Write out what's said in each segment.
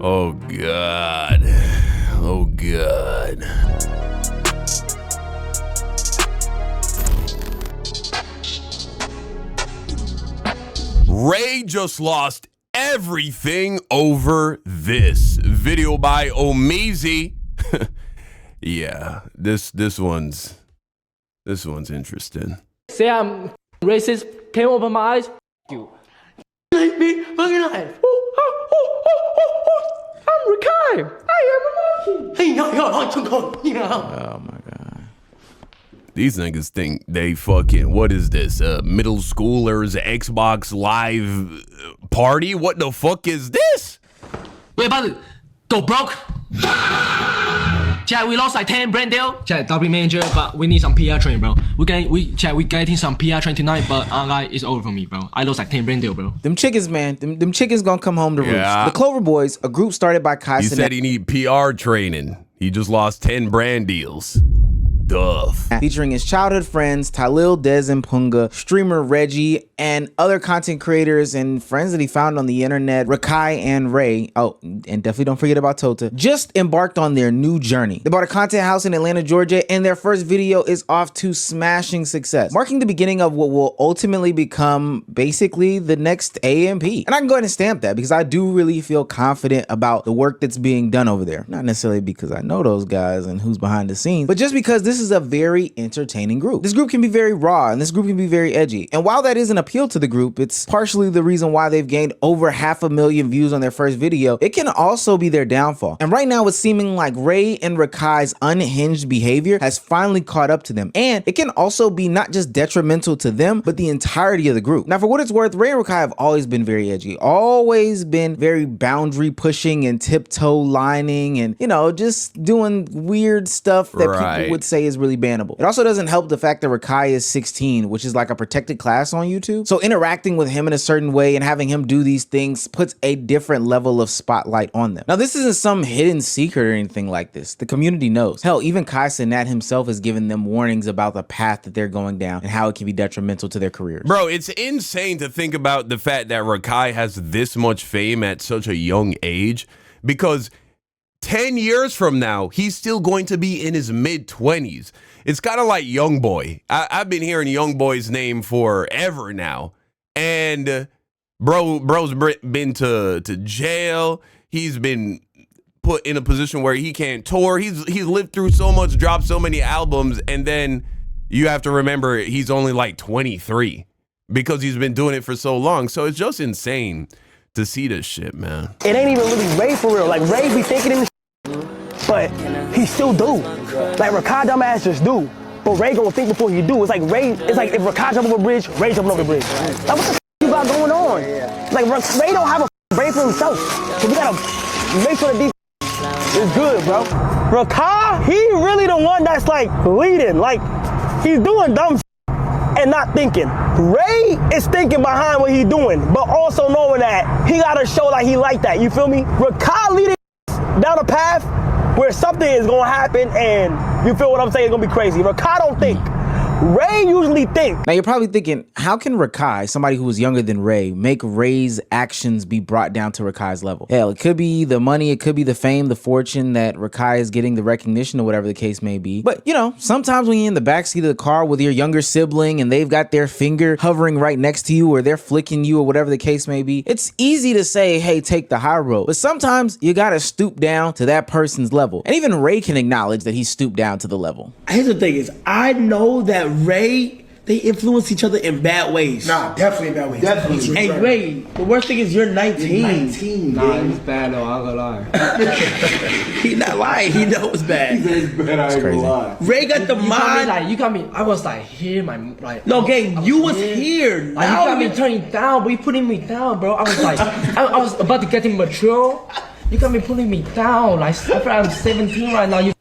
Oh God. Oh God. Ray just lost everything over this. Video by Omizi. Yeah, this one's interesting. Say I'm racist, came open my eyes. You like me, fucking life. I'm Rakai. I am a monkey. Oh my God. These niggas think they fucking, what is this? Middle schoolers Xbox Live party? What the fuck is this? Wait, but go broke. Chat, we lost like 10 brand deal. Chat, W manager, but we need some PR training, bro. We getting some PR training tonight, but it's over for me, bro. I lost like 10 brand deal, bro. Them chickens, man. Them chickens gonna come home to roost. The Clover Boys, a group started by Kai. He said he need PR training. He just lost 10 brand deals. Duff. Featuring his childhood friends, Talil, Dez, and Punga, streamer Reggie, and other content creators and friends that he found on the internet, Rakai and Ray. Oh, and definitely don't forget about Tota. Just embarked on their new journey. They bought a content house in Atlanta, Georgia, and their first video is off to smashing success, marking the beginning of what will ultimately become basically the next AMP. And I can go ahead and stamp that because I do really feel confident about the work that's being done over there. Not necessarily because I know those guys and who's behind the scenes, but just because this is a very entertaining group. This group can be very raw and this group can be very edgy. And while that is an appeal to the group, it's partially the reason why they've gained over 500,000 views on their first video. It can also be their downfall. And right now it's seeming like Ray and Rakai's unhinged behavior has finally caught up to them. And it can also be not just detrimental to them, but the entirety of the group. Now, for what it's worth, Ray and Rakai have always been very edgy, always been very boundary pushing and tiptoe lining and, you know, just doing weird stuff that people would say is really bannable. It also doesn't help the fact that Rakai is 16, which is like a protected class on YouTube. So interacting with him in a certain way and having him do these things puts a different level of spotlight on them. Now, this isn't some hidden secret or anything like this. The community knows. Hell, even Kai Cenat himself has given them warnings about the path that they're going down and how it can be detrimental to their careers. Bro, it's insane to think about the fact that Rakai has this much fame at such a young age, because 10 years from now, he's still going to be in his mid-20s. It's kind of like Youngboy. I've been hearing Youngboy's name forever now. And bro's been to jail. He's been put in a position where he can't tour. He's lived through so much, dropped so many albums, and then you have to remember he's only like 23 because he's been doing it for so long. So it's just insane to see this shit, man. It ain't even really Ray for real. Like, Ray be thinking in but he still do. Like, Rakai dumbass just do. But Ray gonna think before he do. It's like Ray, it's like if Rakai jump over a bridge, Ray jumping over the bridge. Like, what the f you got going on? Like, Ray don't have a brain for himself. So we gotta make sure that these is good, bro. Rakai, he really the one that's like leading. Like, he's doing dumb and not thinking. Ray is thinking behind what he's doing, but also knowing that he gotta show like he like that. You feel me? Rakai leading down a path where something is gonna happen, and you feel what I'm saying? It's gonna be crazy. Rakai don't think. Ray usually think. Now you're probably thinking, how can Rakai, somebody who was younger than Ray, make Ray's actions be brought down to Rakai's level? Hell, it could be the money, it could be the fame, the fortune that Rakai is getting, the recognition, or whatever the case may be. But, you know, sometimes when you're in the backseat of the car with your younger sibling and they've got their finger hovering right next to you, or they're flicking you, or whatever the case may be, it's easy to say, hey, take the high road. But sometimes you gotta stoop down to that person's level. And even Ray can acknowledge that he stooped down to the level. Here's the thing is, I know that Ray, they influence each other in bad ways. Nah, definitely in bad ways. Definitely. Hey, Ray, the worst thing is you're 19. You're 19, Nah, it's bad though, I'm gonna lie. He not lying, he know it's bad. It's bad, I ain't gonna lie. Ray got the mind. You got me, I was like here, No, gang, you was here. Like, you got me turning down, but you putting me down, bro. I was like, I was about to get mature. You got me putting me down. Like, I'm 17 right now.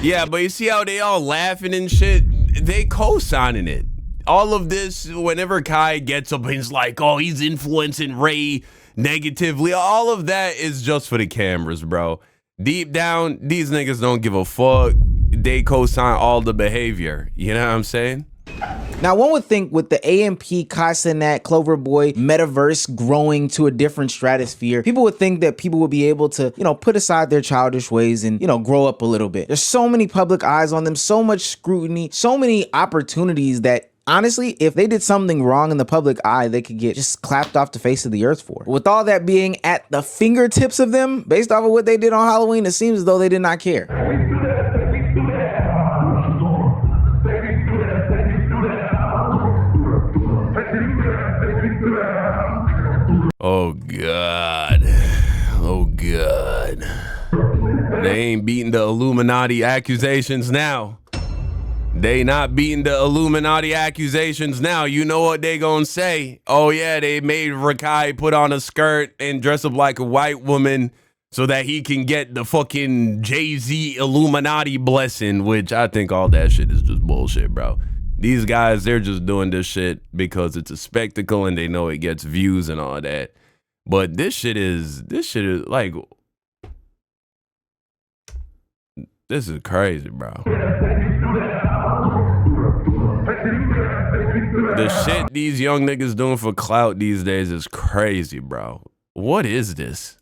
Yeah, but you see how they all laughing and shit? They co-signing it. All of this, whenever Kai gets up and he's like, oh, he's influencing Ray negatively, all of that is just for the cameras, bro. Deep down, these niggas don't give a fuck. They co-sign all the behavior. You know what I'm saying? Now, one would think with the AMP, Casanat, Clover Boy metaverse growing to a different stratosphere, people would think that people would be able to, put aside their childish ways and, grow up a little bit. There's so many public eyes on them, so much scrutiny, so many opportunities that honestly, if they did something wrong in the public eye, they could get just clapped off the face of the earth for. With all that being at the fingertips of them, based off of what they did on Halloween, it seems as though they did not care. Oh, God. Oh, God. They ain't beating the Illuminati accusations now. They not beating the Illuminati accusations now. You know what they gonna say? Oh yeah, they made Rakai put on a skirt and dress up like a white woman so that he can get the fucking Jay-Z Illuminati blessing, which I think all that shit is just bullshit, bro. These guys, they're just doing this shit because it's a spectacle and they know it gets views and all that. But this shit is like, this is crazy, bro. The shit these young niggas doing for clout these days is crazy, bro. What is this?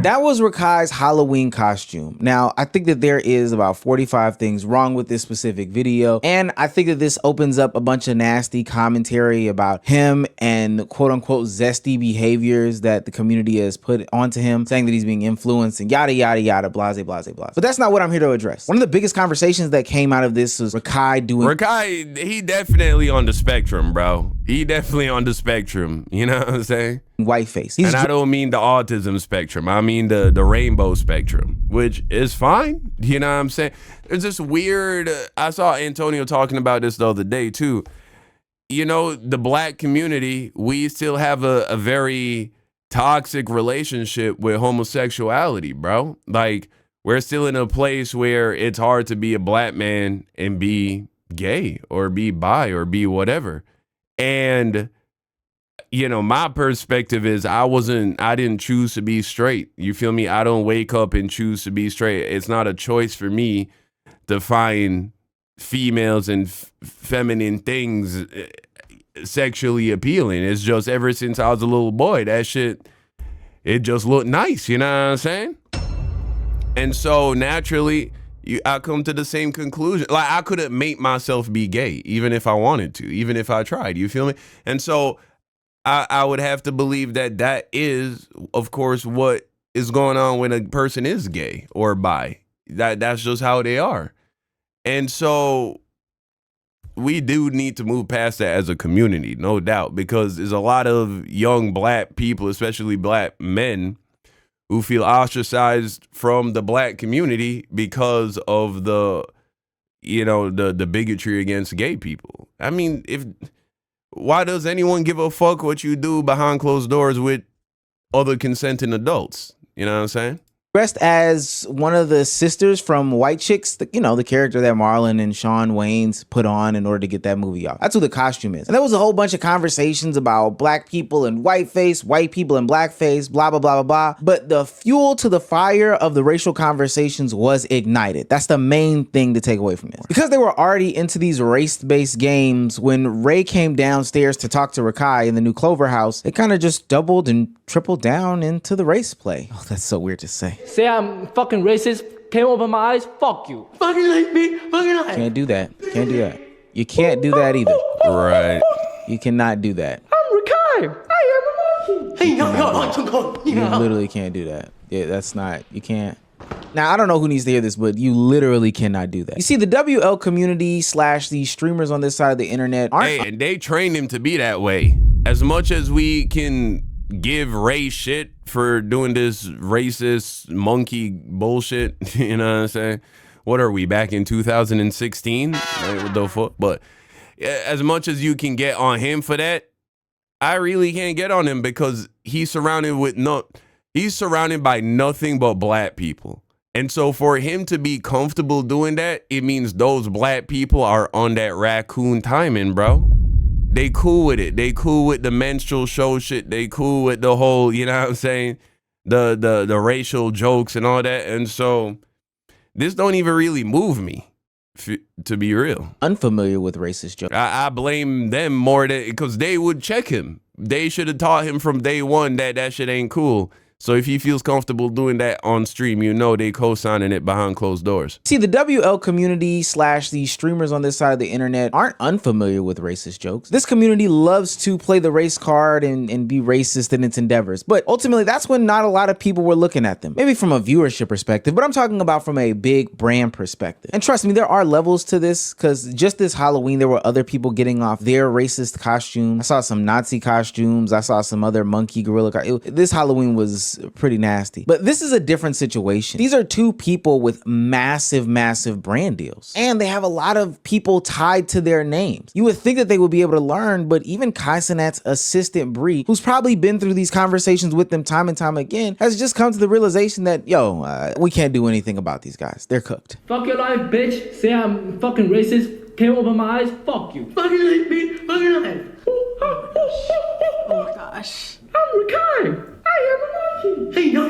That was Rakai's Halloween costume. Now, I think that there is about 45 things wrong with this specific video, and I think that this opens up a bunch of nasty commentary about him and quote-unquote zesty behaviors that the community has put onto him, saying that he's being influenced and yada, yada, yada, blase, blase, blase. But that's not what I'm here to address. One of the biggest conversations that came out of this was Rakai, he definitely on the spectrum, bro. He definitely on the spectrum. You know what I'm saying? White face. And I don't mean the autism spectrum. I mean the rainbow spectrum, which is fine. You know what I'm saying? It's just weird. I saw Antonio talking about this the other day too. You know, the black community, we still have a very toxic relationship with homosexuality, bro. Like, we're still in a place where it's hard to be a black man and be gay or be bi or be whatever. And you know, my perspective is I didn't choose to be straight. You feel me? I don't wake up and choose to be straight. It's not a choice for me to find females and feminine things sexually appealing. It's just ever since I was a little boy, that shit, it just looked nice. You know what I'm saying? And so naturally, I come to the same conclusion. Like, I couldn't make myself be gay, even if I wanted to, even if I tried. You feel me? And so I would have to believe that that is, of course, what is going on when a person is gay or bi. That's just how they are. And so we do need to move past that as a community, no doubt, because there's a lot of young black people, especially black men, who feel ostracized from the black community because of the bigotry against gay people. I mean, why does anyone give a fuck what you do behind closed doors with other consenting adults? You know what I'm saying? Dressed as one of the sisters from White Chicks, the character that Marlon and Shawn Wayans put on in order to get that movie off. That's who the costume is. And there was a whole bunch of conversations about black people and whiteface, white people and blackface, blah, blah, blah, blah, blah. But the fuel to the fire of the racial conversations was ignited. That's the main thing to take away from this. Because they were already into these race-based games, when Ray came downstairs to talk to Rakai in the new Clover house, it kind of just doubled and tripled down into the race play. Oh, that's so weird to say. Say I'm fucking racist, can't open my eyes, fuck you. Fucking like me, fucking like. Can't do that. Can't do that. You can't do that either. Right. You cannot do that. I'm Rakai. I am a monkey. Hey, You literally can't do that. Yeah, that's not, you can't. Now, I don't know who needs to hear this, but you literally cannot do that. You see, the WL community / these streamers on this side of the internet aren't. Hey, and they trained him to be that way. As much as we can give Ray shit for doing this racist monkey bullshit, you know what I'm saying? What are we, back in 2016? Like, what the fuck? But as much as you can get on him for that, I really can't get on him because he's surrounded by nothing but black people. And so for him to be comfortable doing that, it means those black people are on that raccoon timing, bro. They cool with it. They cool with the menstrual show shit. They cool with the whole, you know what I'm saying? The racial jokes and all that. And so this don't even really move me. to be real. Unfamiliar with racist jokes. I blame them more than because they would check him. They should have taught him from day one that shit ain't cool. So if he feels comfortable doing that on stream, you know they co-signing it behind closed doors. See, the WL community / these streamers on this side of the internet aren't unfamiliar with racist jokes. This community loves to play the race card and be racist in its endeavors. But ultimately, that's when not a lot of people were looking at them. Maybe from a viewership perspective, but I'm talking about from a big brand perspective. And trust me, there are levels to this, because just this Halloween, there were other people getting off their racist costumes. I saw some Nazi costumes. I saw some other monkey gorilla. This Halloween was pretty nasty. But this is a different situation. These are two people with massive brand deals, and they have a lot of people tied to their names. You would think that they would be able to learn, but even Kai Cenat's assistant Bree, who's probably been through these conversations with them time and time again, has just come to the realization that, we can't do anything about these guys. They're cooked. Fuck your life, bitch. Say I'm fucking racist. Came open my eyes. Fuck you. Fucking life, bitch. Fucking life. Oh my gosh. I'm retired. I am a monkey. Hey, yo,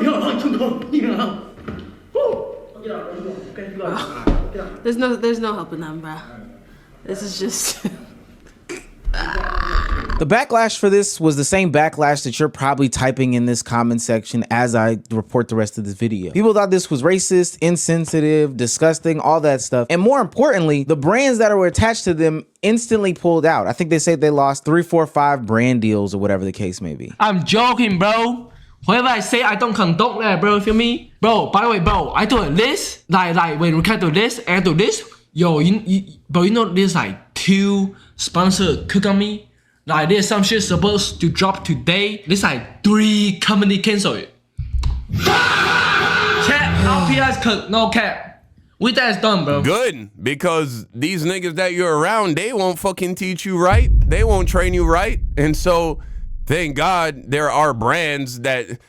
There's no helping them, bro. This is just. The backlash for this was the same backlash that you're probably typing in this comment section as I report the rest of this video. People thought this was racist, insensitive, disgusting, all that stuff. And more importantly, the brands that were attached to them instantly pulled out. I think they said they lost 3, 4, 5 brand deals or whatever the case may be. I'm joking, bro. Whatever I say, I don't condone that, bro. You feel me? Bro, by the way, bro, I do a list. Like when we can do this and do this. Yo, bro, you know there's like 2 sponsored cook on me. Like there's some shit supposed to drop today. There's like 3 company cancel it. Chat, our PR's cook, no cap. With that is done, bro. Good, because these niggas that you're around, they won't fucking teach you right. They won't train you right. And so, thank God there are brands that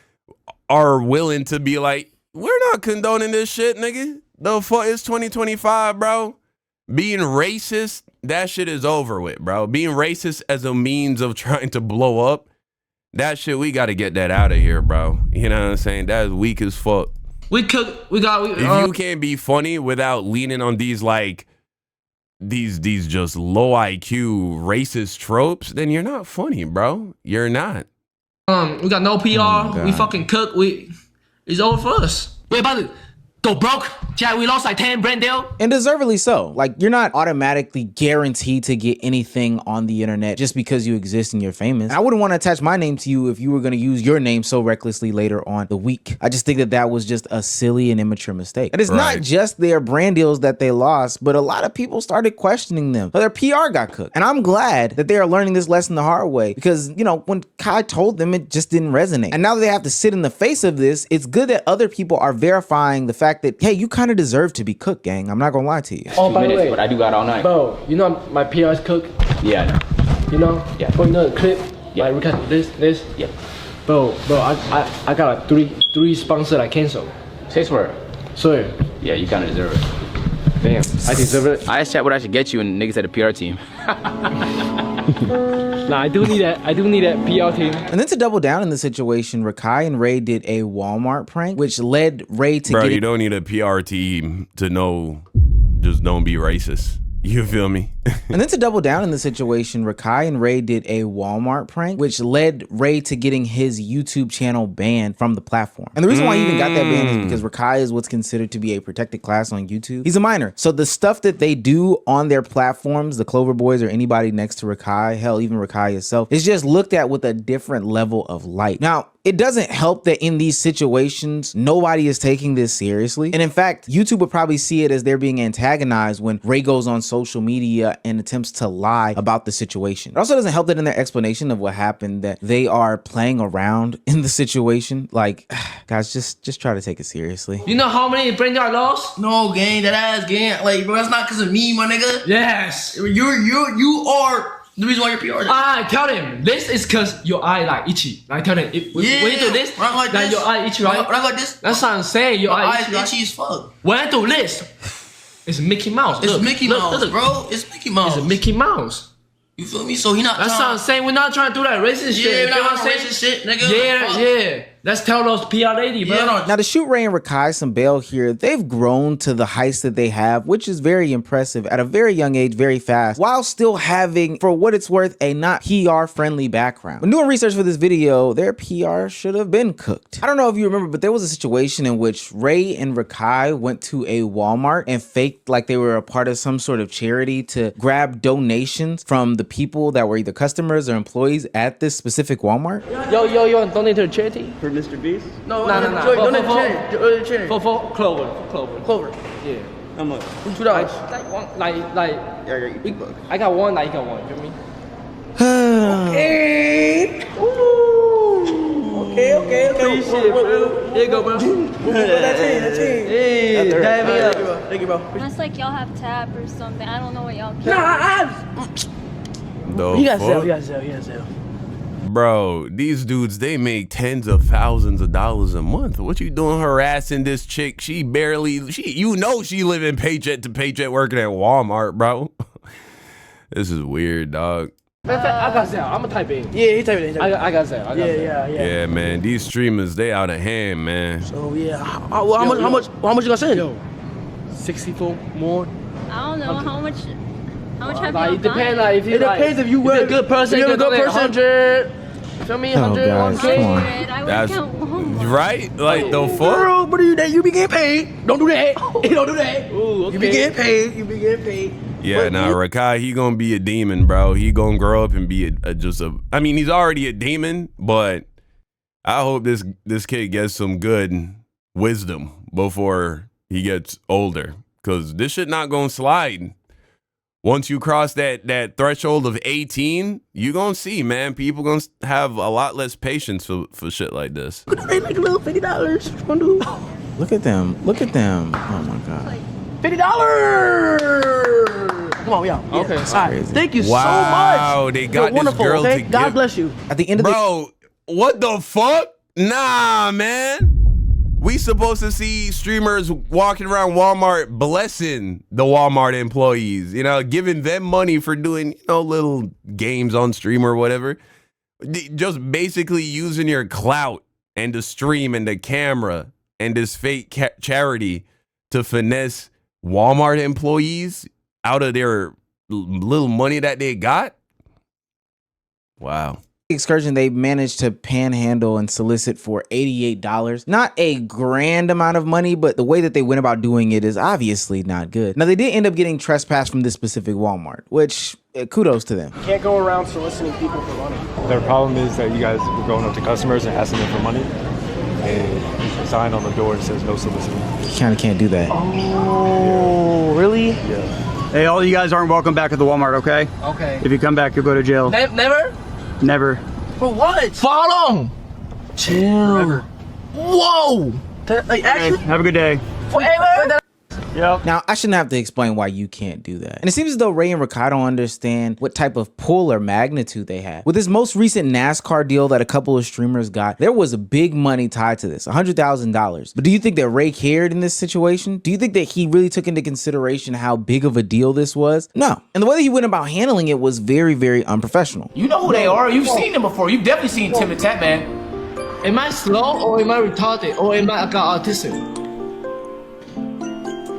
are willing to be like, we're not condoning this shit, nigga. The fuck, it's 2025, bro. Being racist, that shit is over with, bro. Being racist as a means of trying to blow up, that shit, we got to get that out of here, bro. You know what I'm saying? That is weak as fuck. If you can't be funny without leaning on these like these just low IQ racist tropes, then you're not funny, bro. You're not. We got no PR. We fucking cook. It's over for us. We're about to go broke. Chat, we lost like 10 brand deal. And deservedly so. Like, you're not automatically guaranteed to get anything on the internet just because you exist and you're famous. I wouldn't want to attach my name to you if you were going to use your name so recklessly later on the week. I just think that that was just a silly and immature mistake. And it's not just their brand deals that they lost, but a lot of people started questioning them. But their PR got cooked. And I'm glad that they are learning this lesson the hard way, because, when Kai told them, it just didn't resonate. And now that they have to sit in the face of this, it's good that other people are verifying the fact that, hey, you kind of deserve to be cooked, gang. I'm not gonna lie to you. Oh, by the way, but I do got all night. Bro, you know my PR's cook? Yeah, I know. You know? Yeah. Bro, you know the clip? Yeah. Like, we got this? Yeah. Bro, I got like three sponsors I canceled. Say swear. Swear. Yeah, you kind of deserve it. Damn, I deserve it. I asked chat what I should get you and niggas at the PR team. Nah, I do need that. I do need that PR team. And then to double down in the situation, Rakai and Ray did a Walmart prank, which led Ray to you don't need a PR team to know, just don't be racist. You feel me? And then to double down in the situation, Rakai and Ray did a Walmart prank, which led Ray to getting his YouTube channel banned from the platform. And the reason why he even got that banned is because Rakai is what's considered to be a protected class on YouTube. He's a minor. So the stuff that they do on their platforms, the Clover Boys or anybody next to Rakai, hell, even Rakai himself, is just looked at with a different level of light. Now, it doesn't help that in these situations, nobody is taking this seriously. And in fact, YouTube would probably see it as they're being antagonized when Ray goes on social media and attempts to lie about the situation. It also doesn't help that in their explanation of what happened, that they are playing around in the situation. Like, guys, just try to take it seriously. You know how many brand I lost? No, gang, that ass, gang. Like, bro, that's not because of me, my nigga. Yes. You are the reason why you're PR. I tell them this is cause your eye like itchy. I tell them when you do this, when I like this, your eye itchy, right? When I like this, that's what I'm saying. Your eye is itchy as fuck. When I do this, it's Mickey Mouse. It's Mickey Mouse, bro. It's Mickey Mouse. It's a Mickey Mouse. You feel me? So he not. That's what I'm saying. We're not trying to do that racist shit. Yeah, we're not racist shit, nigga. Yeah. Let's tell those PR lady, bro. Now, to shoot Ray and Rakai some bail here, they've grown to the heights that they have, which is very impressive at a very young age, very fast, while still having, for what it's worth, a not PR-friendly background. When doing research for this video, their PR should have been cooked. I don't know if you remember, but there was a situation in which Ray and Rakai went to a Walmart and faked like they were a part of some sort of charity to grab donations from the people that were either customers or employees at this specific Walmart. Yo, you want to donate to the charity? For Mr. Beast? No. Donate to charity. For Clover. Yeah. How much? $2. I got one, like you got one. You feel me? Okay. Okay. Appreciate it, bro. Here you go, bro. That's it. Hey, damn me up. Thank you, bro. That's like y'all have tab or something. I don't know what y'all Nah, get. The he got fuck? sell. Bro, these dudes, they make tens of thousands of dollars a month. What you doing harassing this chick? She living paycheck to paycheck working at Walmart, bro. This is weird, dog. I got sell. I'm gonna type in. Yeah, he typed it. I got sell. Yeah, man, these streamers, they out of hand, man. So yeah, how much you gonna send? Yo, 64 more. I don't know how much have Like, y'all it depends, done? like, if you It depends if you if you're a good person, if you you're can a good donate person. 100. Feel me? Oh, 100, guys, 1K. come on. I would That's count Walmart. right. Like the fuck. Girl, but you be getting paid. Don't do that. Don't do that. Ooh, okay. You be getting paid. Yeah, nah, Rakai, he gonna be a demon, bro. He gonna grow up and be I mean, he's already a demon, but I hope this kid gets some good wisdom before he gets older, because this shit not gonna slide. Once you cross that threshold of 18, you gonna see, man, people gonna have a lot less patience for shit like this. They make a little $50. What you gonna do? Look at them. Oh my God. $50. Come on, yeah. Okay. All right. Thank you Wow, so much. they got You're this wonderful, girl okay? to God give- bless you. At the end of the Bro, what the fuck? Nah, man. We supposed to see streamers walking around Walmart blessing the Walmart employees, giving them money for doing, little games on stream or whatever. Just basically using your clout and the stream and the camera and this fake charity to finesse Walmart employees out of their little money that they got. Wow. excursion, they managed to panhandle and solicit for $88. Not a grand amount of money, but the way that they went about doing it is obviously not good. Now, they did end up getting trespassed from this specific Walmart, which kudos to them. Can't go around soliciting people for money. Their problem is that you guys were going up to customers and asking them for money, and there's a sign on the door that says no soliciting. You kind of can't do that. Oh, really? Yeah. Hey, all you guys aren't welcome back at the Walmart, okay? Okay. If you come back, you'll go to jail. Never? Never. For what? Follow. Chill. Never. Whoa. Like, actually, Have a good day. Forever. Yep. Now, I shouldn't have to explain why you can't do that. And it seems as though Ray and Rakai don't understand what type of pull or magnitude they have. With this most recent NASCAR deal that a couple of streamers got, there was a big money tied to this, $100,000. But do you think that Ray cared in this situation? Do you think that he really took into consideration how big of a deal this was? No. And the way that he went about handling it was very, very unprofessional. You know who they are. You've seen them before. You've definitely seen Tim and Tat, man. Am I slow or am I retarded or am I got autism?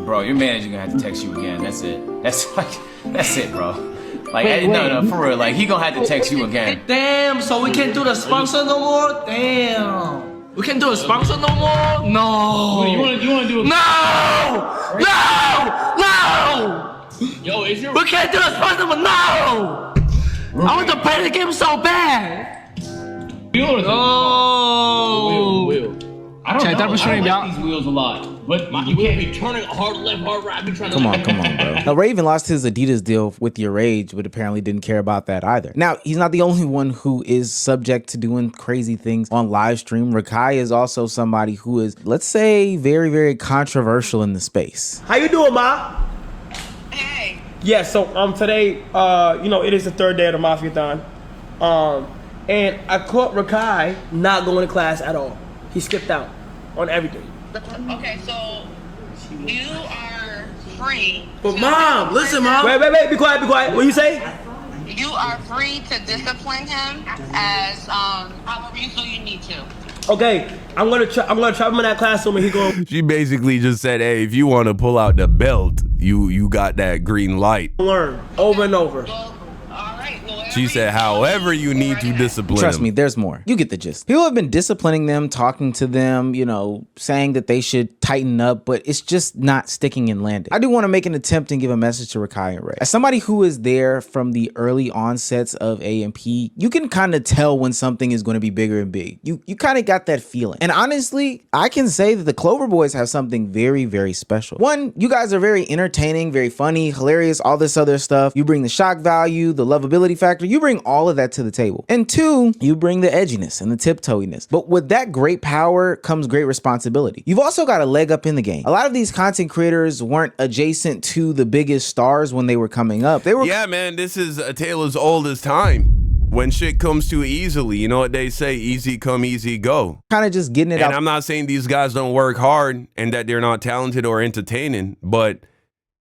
Bro, your manager gonna have to text you again. That's it. That's it, bro. Like, Wait. no, for real. Like, he gonna have to text you again. Damn, so we can't do the sponsor no more? Damn. We can't do a sponsor no more? No. You wanna do a No! Yo, is your We can't do the sponsor, but no! I want to play the game so bad. wheel or No. wheel? I don't Check know. that I out. like these wheels a lot, but you can't be turning hard left, hard right. I've been trying to. Come on, bro. Now, Ray even lost his Adidas deal with Your Age, but apparently didn't care about that either. Now, he's not the only one who is subject to doing crazy things on live stream. Rakai is also somebody who is, let's say, very, very controversial in the space. How you doing, Ma? Hey. Yeah, so today, it is the third day of the Mafia-thon. And I caught Rakai not going to class at all. He skipped out on everything. Okay, so you are free. But Mom, listen, Mom. Wait, be quiet. What you say? You are free to discipline him as however you feel you need to. Okay, I'm gonna trap him in that classroom and he going She basically just said, hey, if you want to pull out the belt, you got that green light. learn over and over. She said, however you need to discipline Trust him. me, there's more. You get the gist. People have been disciplining them, talking to them, you know, saying that they should tighten up, but it's just not sticking and landing. I do want to make an attempt and give a message to Rakai and Ray. As somebody who is there from the early onsets of AMP, you can kind of tell when something is going to be bigger and big. You kind of got that feeling. And honestly, I can say that the Clover Boys have something very, very special. One, you guys are very entertaining, very funny, hilarious, all this other stuff. You bring the shock value, the lovability factor. You bring all of that to the table. And two, you bring the edginess and the tiptoeiness. But with that great power comes great responsibility. You've also got a leg up in the game. A lot of these content creators weren't adjacent to the biggest stars when they were coming up. They were Yeah, man, this is a tale as old as time. When shit comes too easily, you know what they say, easy come, easy go. kind of just getting it out. And I'm not saying these guys don't work hard and that they're not talented or entertaining, but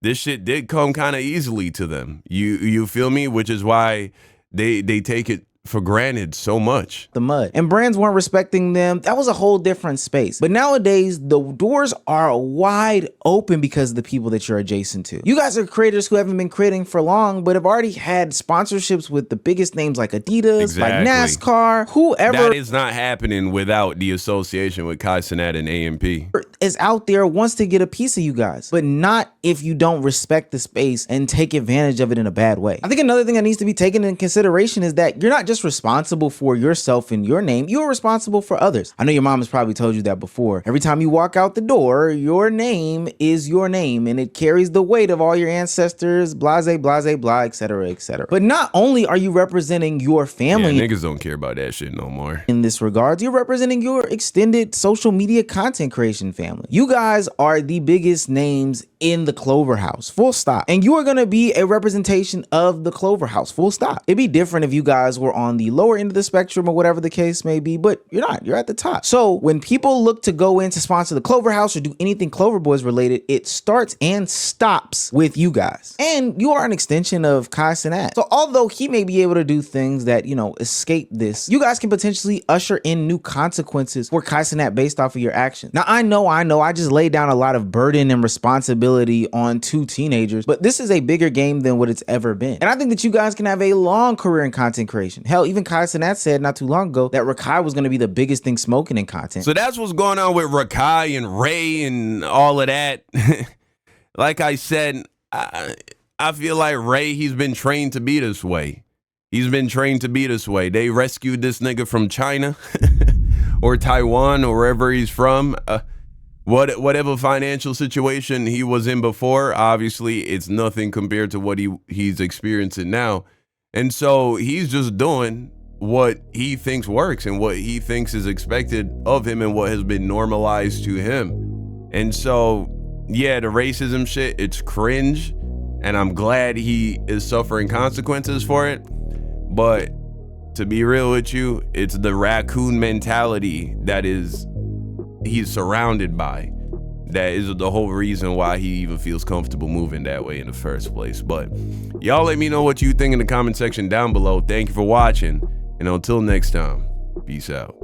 this shit did come kind of easily to them. You feel me? Which is why they take it for granted so much. The mud. And brands weren't respecting them. That was a whole different space. But nowadays, the doors are wide open because of the people that you're adjacent to. You guys are creators who haven't been creating for long, but have already had sponsorships with the biggest names like Adidas, like NASCAR, whoever. That is not happening without the association with Kai Cenat and AMP. Is out there wants to get a piece of you guys, but not if you don't respect the space and take advantage of it in a bad way. I think another thing that needs to be taken into consideration is that you're not just responsible for yourself and your name, you're responsible for others. I know your mom has probably told you that before. Every time you walk out the door, your name is your name and it carries the weight of all your ancestors, blase, blase, blah, etc., etc. But not only are you representing your family, Yeah, niggas don't care about that shit no more. in this regards, you're representing your extended social media content creation family. You guys are the biggest names in the Clover House, full stop. And you are going to be a representation of the Clover House, full stop. It'd be different if you guys were on the lower end of the spectrum or whatever the case may be, but you're not. You're at the top. So when people look to go in to sponsor the Clover House or do anything Clover Boys related, it starts and stops with you guys. And you are an extension of Kai Cenat. So although he may be able to do things that, you know, escape this, you guys can potentially usher in new consequences for Kai Cenat based off of your actions. Now, I know, I just laid down a lot of burden and responsibility on two teenagers, but this is a bigger game than what it's ever been. And I think that you guys can have a long career in content creation. Hell, even Kai Cenat said not too long ago that Rakai was going to be the biggest thing smoking in content. So that's what's going on with Rakai and Ray and all of that. Like I said, I feel like Ray, he's been trained to be this way. He's been trained to be this way. They rescued this nigga from China or Taiwan or wherever he's from. Whatever financial situation he was in before, obviously it's nothing compared to what he's experiencing now. And so he's just doing what he thinks works and what he thinks is expected of him and what has been normalized to him. And so, yeah, the racism shit, it's cringe. And I'm glad he is suffering consequences for it. But to be real with you, it's the raccoon mentality that he's surrounded by. That is the whole reason why he even feels comfortable moving that way in the first place. But y'all let me know what you think in the comment section down below. Thank you for watching. And until next time, peace out.